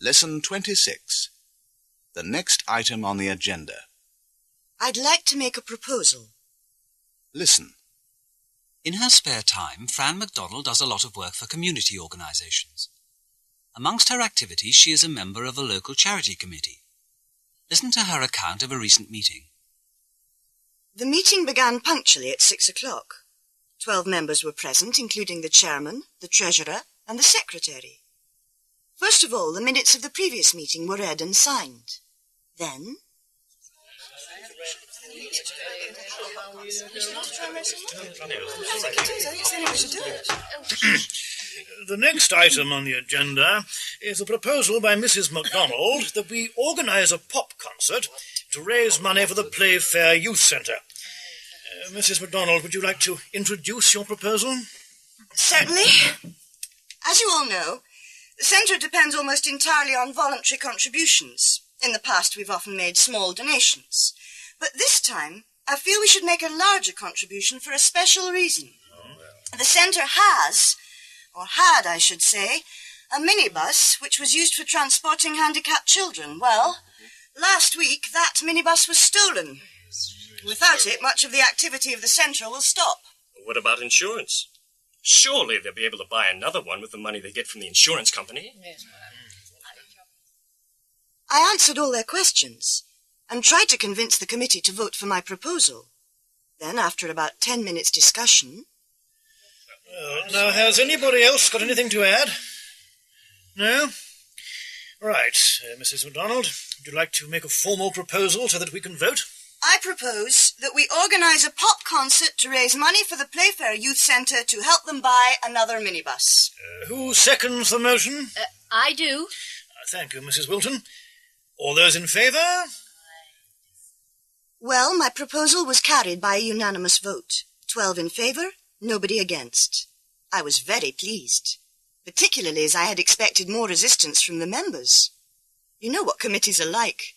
Lesson 26. The next item on the agenda. I'd like to make a proposal. Listen. In her spare time, Fran MacDonald does a lot of work for community organisations. Amongst her activities, she is a member of a local charity committee. Listen to her account of a recent meeting. The meeting began punctually at 6 o'clock. 12 members were present, including the chairman, the treasurer, and the secretary. First of all, the minutes of the previous meeting were read and signed. Then... The next item on the agenda is a proposal by Mrs. MacDonald that we organise a pop concert to raise money for the Playfair Youth Centre. Mrs. MacDonald, would you like to introduce your proposal? Certainly. As you all know, the centre depends almost entirely on voluntary contributions. In the past, we've often made small donations. But this time, I feel we should make a larger contribution for a special reason. The centre has, or had, I should say, a minibus which was used for transporting handicapped children. Well, last week that minibus was stolen. Without it, much of the activity of the centre will stop. What about insurance? Surely they'll be able to buy another one with the money they get from the insurance company. I answered all their questions and tried to convince the committee to vote for my proposal. Then, after about 10 minutes' discussion... Now, has anybody else got anything to add? No? Right, Mrs. MacDonald, would you like to make a formal proposal so that we can vote? I propose that we organise a pop concert to raise money for the Playfair Youth Centre to help them buy another minibus. Who seconds the motion? I do. Thank you, Mrs. Wilton. All those in favour? Well, my proposal was carried by a unanimous vote. 12 in favour, nobody against. I was very pleased, particularly as I had expected more resistance from the members. You know what committees are like.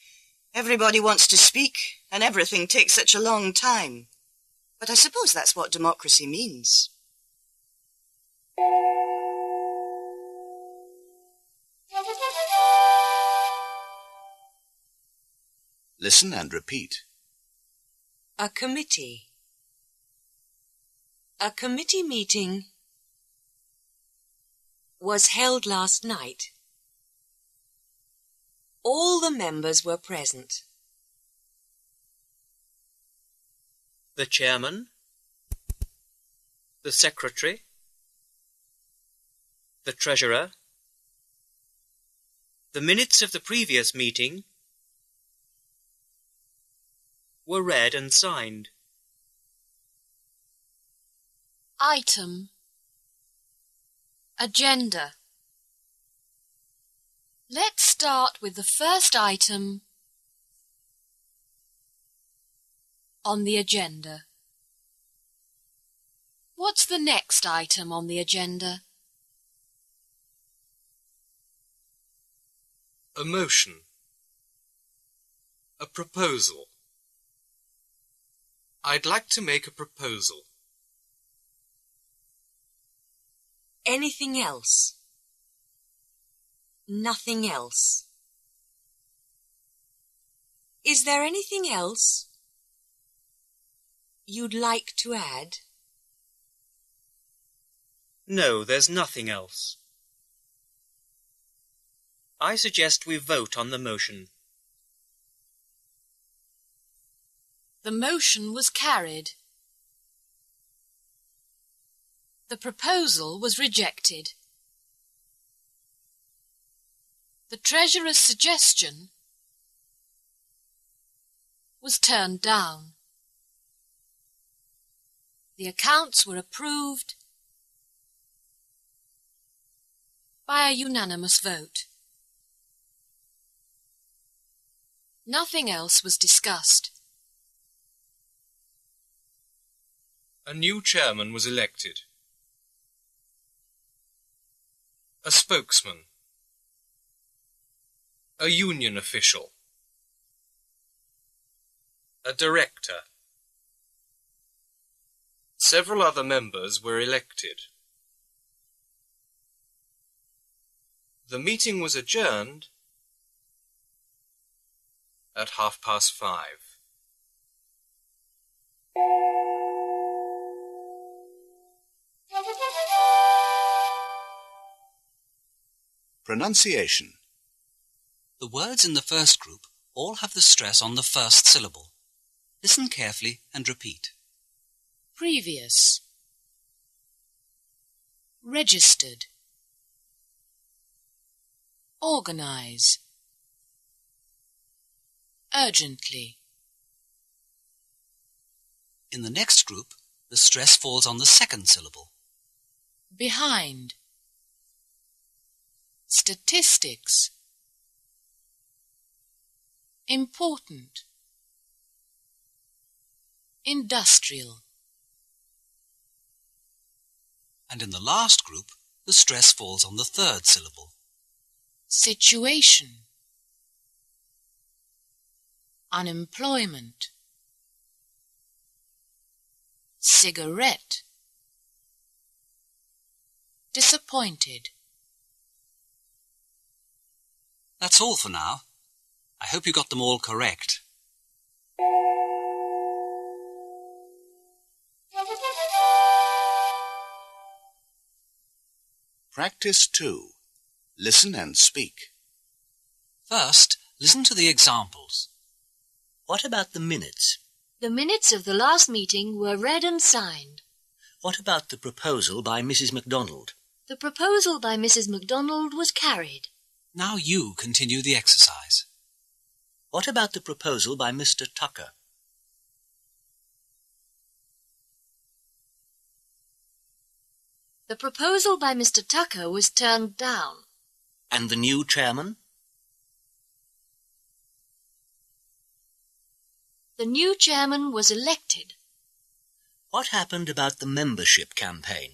Everybody wants to speak, and everything takes such a long time. But I suppose that's what democracy means. Listen and repeat. A committee. A committee meeting was held last night. All the members were present. The chairman, the secretary, the treasurer, the minutes of the previous meeting were read and signed. Item. Agenda. Let's start with the first item on the agenda. What's the next item on the agenda? A motion. A proposal. I'd like to make a proposal. Anything else? Nothing else. Is there anything else you'd like to add? No, there's nothing else. I suggest we vote on the motion. The motion was carried. The proposal was rejected. The treasurer's suggestion was turned down. The accounts were approved by a unanimous vote. Nothing else was discussed. A new chairman was elected. A spokesman. A union official. A director. Several other members were elected. The meeting was adjourned at 5:30. Pronunciation. The words in the first group all have the stress on the first syllable. Listen carefully and repeat. Previous. Registered. Organize. Urgently. In the next group, the stress falls on the second syllable. Behind. Statistics. Important. Industrial. And in the last group, the stress falls on the third syllable. Situation. Unemployment. Cigarette. Disappointed. That's all for now. I hope you got them all correct. Practice 2. Listen and speak. First, listen to the examples. What about the minutes? The minutes of the last meeting were read and signed. What about the proposal by Mrs. MacDonald? The proposal by Mrs. MacDonald was carried. Now you continue the exercise. What about the proposal by Mr. Tucker? The proposal by Mr. Tucker was turned down. And the new chairman? The new chairman was elected. What happened about the membership campaign?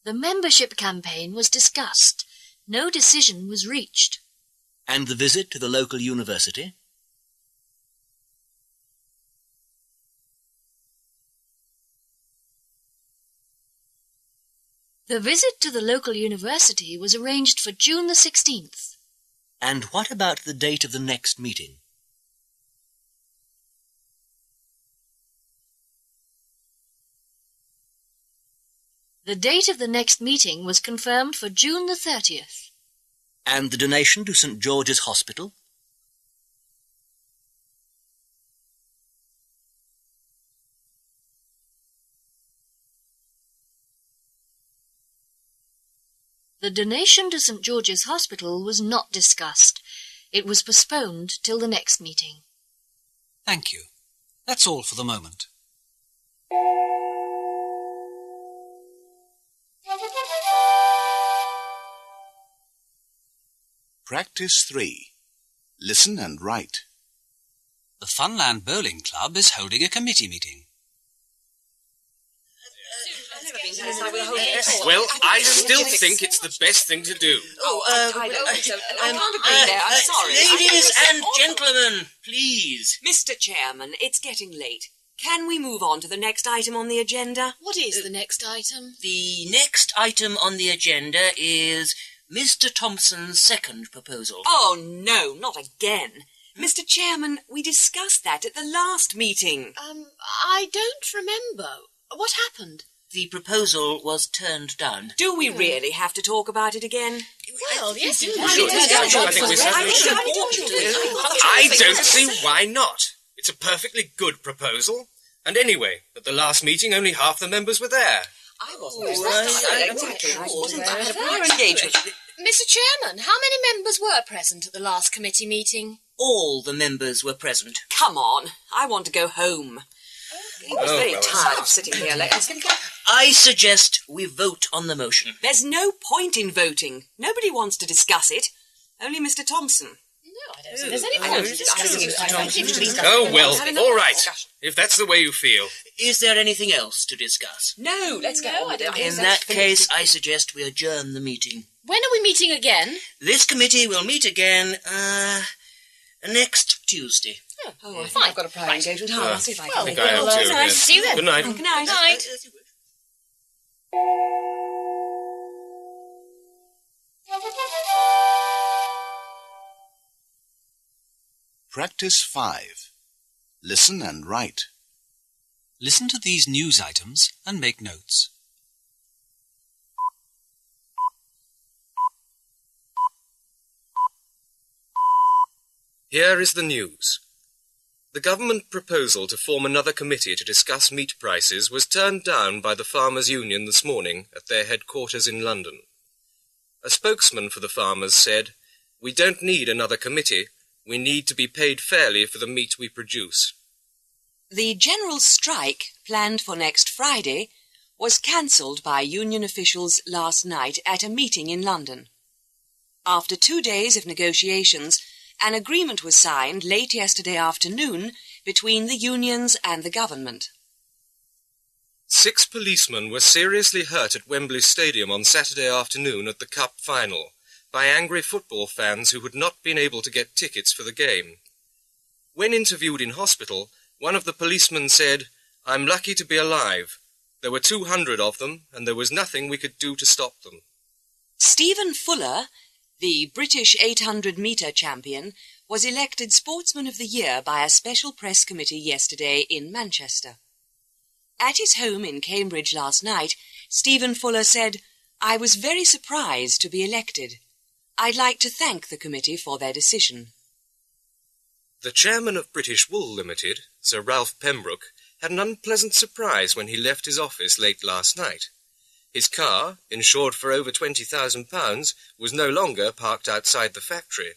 The membership campaign was discussed. No decision was reached. And the visit to the local university? The visit to the local university was arranged for June the 16th. And what about the date of the next meeting? The date of the next meeting was confirmed for June the 30th. And the donation to St. George's Hospital? The donation to St. George's Hospital was not discussed. It was postponed till the next meeting. Thank you. That's all for the moment. Practice 3. Listen and write. The Funland Bowling Club is holding a committee meeting. Well, I still think it's the best thing to do. I can't agree there. I'm sorry. Ladies and gentlemen, please. Mr. Chairman, it's getting late. Can we move on to the next item on the agenda? What is the next item? The next item on the agenda is Mr. Thompson's second proposal. Oh, no, not again. Mr. Chairman, we discussed that at the last meeting. I don't remember. What happened? The proposal was turned down. Do we really have to talk about it again? Well, yes, you I think we certainly should. I don't see why not. It's a perfectly good proposal. And anyway, at the last meeting, only half the members were there. I wasn't. I wasn't. I had a prior engagement. Mr. Chairman, how many members were present at the last committee meeting? All the members were present. Come on, I want to go home. He was very tired of sitting here. I suggest we vote on the motion. There's no point in voting. Nobody wants to discuss it. Only Mr. Thompson. No, I don't think there's any point. Oh, well, all right. If that's the way you feel. Is there anything else to discuss? No, let's go on with it. In that case, I suggest we adjourn the meeting. When are we meeting again? This committee will meet again, next Tuesday. Oh, I think Fine. I've got a prior engagement. I'll see if I can I make think I have it. too. Nice. Yes. See you then. Good night. Good night. Night. Practice 5. Listen and write. Listen to these news items and make notes. Here is the news. The government proposal to form another committee to discuss meat prices was turned down by the Farmers' Union this morning at their headquarters in London. A spokesman for the farmers said, "We don't need another committee. We need to be paid fairly for the meat we produce." The general strike, planned for next Friday, was cancelled by union officials last night at a meeting in London. After 2 days of negotiations, an agreement was signed late yesterday afternoon between the unions and the government. 6 policemen were seriously hurt at Wembley Stadium on Saturday afternoon at the Cup final by angry football fans who had not been able to get tickets for the game. When interviewed in hospital, one of the policemen said, "I'm lucky to be alive. There were 200 of them, and there was nothing we could do to stop them." Stephen Fuller, the British 800-metre champion, was elected Sportsman of the Year by a special press committee yesterday in Manchester. At his home in Cambridge last night, Stephen Fuller said, "I was very surprised to be elected. I'd like to thank the committee for their decision." The chairman of British Wool Limited, Sir Ralph Pembroke, had an unpleasant surprise when he left his office late last night. His car, insured for over £20,000, was no longer parked outside the factory.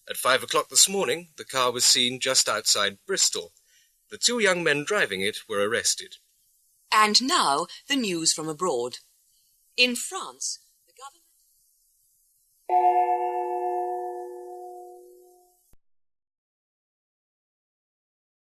At 5 o'clock this morning, the car was seen just outside Bristol. The 2 young men driving it were arrested. And now the news from abroad. In France,